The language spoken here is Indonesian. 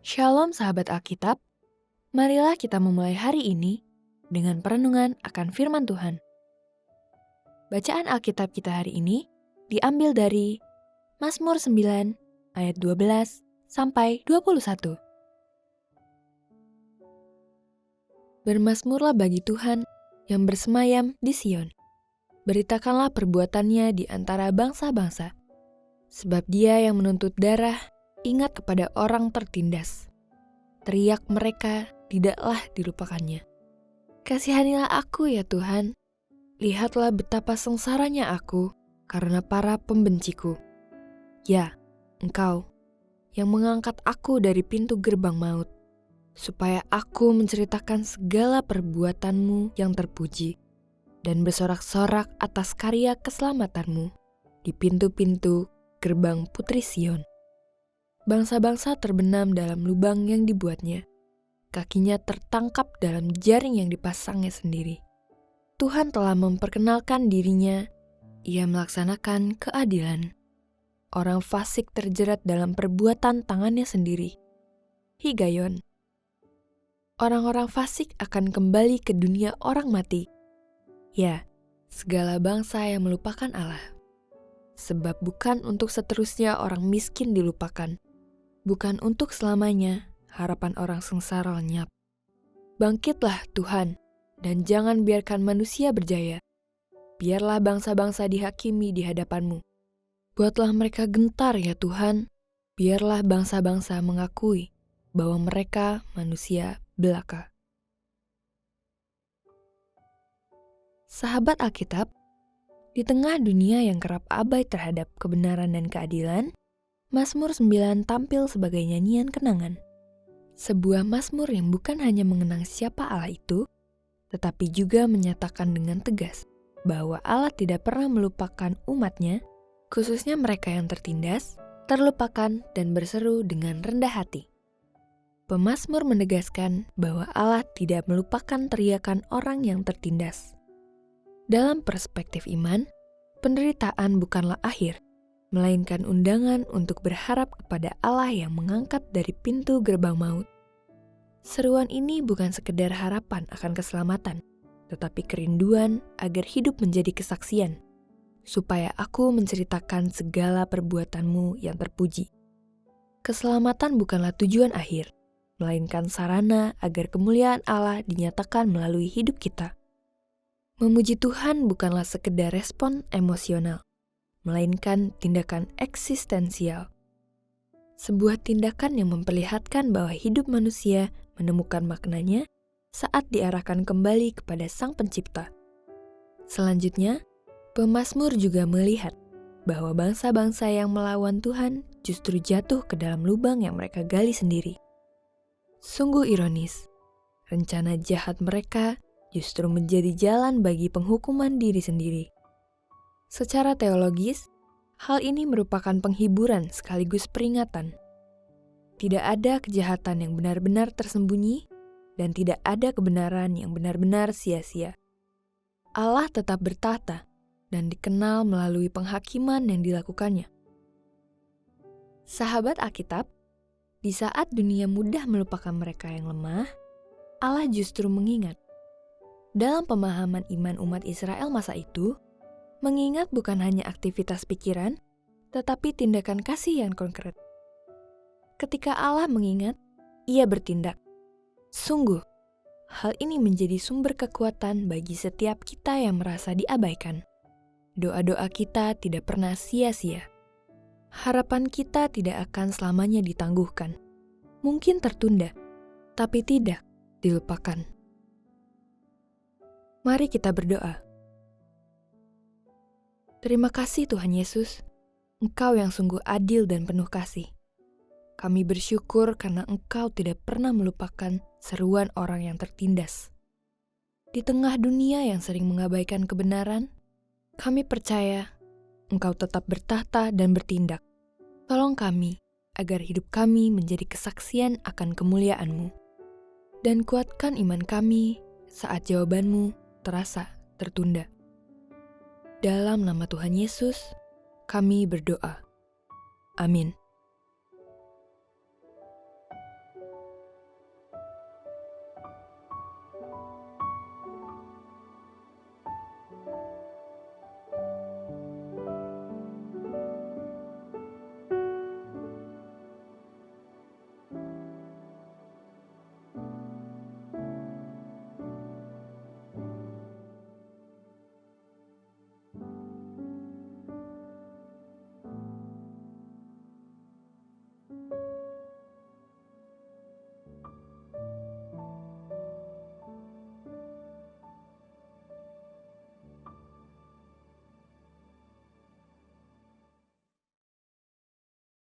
Shalom sahabat Alkitab, marilah kita memulai hari ini dengan perenungan akan firman Tuhan. Bacaan Alkitab kita hari ini diambil dari Mazmur 9 ayat 12 sampai 21. Bermazmurlah bagi Tuhan yang bersemayam di Sion. Beritakanlah perbuatannya di antara bangsa-bangsa. Sebab Dia yang menuntut darah ingat kepada orang tertindas. Teriak mereka tidaklah dilupakannya. Kasihanilah aku ya Tuhan, lihatlah betapa sengsaranya aku karena para pembenciku. Ya, Engkau yang mengangkat aku dari pintu gerbang maut, supaya aku menceritakan segala perbuatanmu yang terpuji, dan bersorak-sorak atas karya keselamatanmu di pintu-pintu gerbang Putri Sion. Bangsa-bangsa terbenam dalam lubang yang dibuatnya. Kakinya tertangkap dalam jaring yang dipasangnya sendiri. Tuhan telah memperkenalkan dirinya, Ia melaksanakan keadilan. Orang fasik terjerat dalam perbuatan tangannya sendiri. Higayon. Orang-orang fasik akan kembali ke dunia orang mati. Ya, segala bangsa yang melupakan Allah. Sebab bukan untuk seterusnya orang miskin dilupakan. Bukan untuk selamanya harapan orang sengsara lenyap. Bangkitlah Tuhan, dan jangan biarkan manusia berjaya. Biarlah bangsa-bangsa dihakimi di hadapan-Mu. Buatlah mereka gentar ya Tuhan, biarlah bangsa-bangsa mengakui bahwa mereka manusia belaka. Sahabat Alkitab, di tengah dunia yang kerap abai terhadap kebenaran dan keadilan, Mazmur 9 tampil sebagai nyanyian kenangan. Sebuah mazmur yang bukan hanya mengenang siapa Allah itu, tetapi juga menyatakan dengan tegas bahwa Allah tidak pernah melupakan umat-Nya, khususnya mereka yang tertindas, terlupakan dan berseru dengan rendah hati. Pemazmur menegaskan bahwa Allah tidak melupakan teriakan orang yang tertindas. Dalam perspektif iman, penderitaan bukanlah akhir, melainkan undangan untuk berharap kepada Allah yang mengangkat dari pintu gerbang maut. Seruan ini bukan sekedar harapan akan keselamatan, tetapi kerinduan agar hidup menjadi kesaksian, supaya aku menceritakan segala perbuatanmu yang terpuji. Keselamatan bukanlah tujuan akhir, melainkan sarana agar kemuliaan Allah dinyatakan melalui hidup kita. Memuji Tuhan bukanlah sekedar respon emosional, melainkan tindakan eksistensial. Sebuah tindakan yang memperlihatkan bahwa hidup manusia menemukan maknanya saat diarahkan kembali kepada Sang Pencipta. Selanjutnya, pemazmur juga melihat bahwa bangsa-bangsa yang melawan Tuhan justru jatuh ke dalam lubang yang mereka gali sendiri. Sungguh ironis, rencana jahat mereka justru menjadi jalan bagi penghukuman diri sendiri. Secara teologis, hal ini merupakan penghiburan sekaligus peringatan. Tidak ada kejahatan yang benar-benar tersembunyi, dan tidak ada kebenaran yang benar-benar sia-sia. Allah tetap bertahta dan dikenal melalui penghakiman yang dilakukannya. Sahabat Alkitab, di saat dunia mudah melupakan mereka yang lemah, Allah justru mengingat. Dalam pemahaman iman umat Israel masa itu, mengingat bukan hanya aktivitas pikiran, tetapi tindakan kasih yang konkret. Ketika Allah mengingat, Ia bertindak. Sungguh, hal ini menjadi sumber kekuatan bagi setiap kita yang merasa diabaikan. Doa-doa kita tidak pernah sia-sia. Harapan kita tidak akan selamanya ditangguhkan. Mungkin tertunda, tapi tidak dilupakan. Mari kita berdoa. Terima kasih Tuhan Yesus, Engkau yang sungguh adil dan penuh kasih. Kami bersyukur karena Engkau tidak pernah melupakan seruan orang yang tertindas. Di tengah dunia yang sering mengabaikan kebenaran, kami percaya Engkau tetap bertahta dan bertindak. Tolong kami agar hidup kami menjadi kesaksian akan kemuliaan-Mu. Dan kuatkan iman kami saat jawaban-Mu terasa tertunda. Dalam nama Tuhan Yesus, kami berdoa. Amin.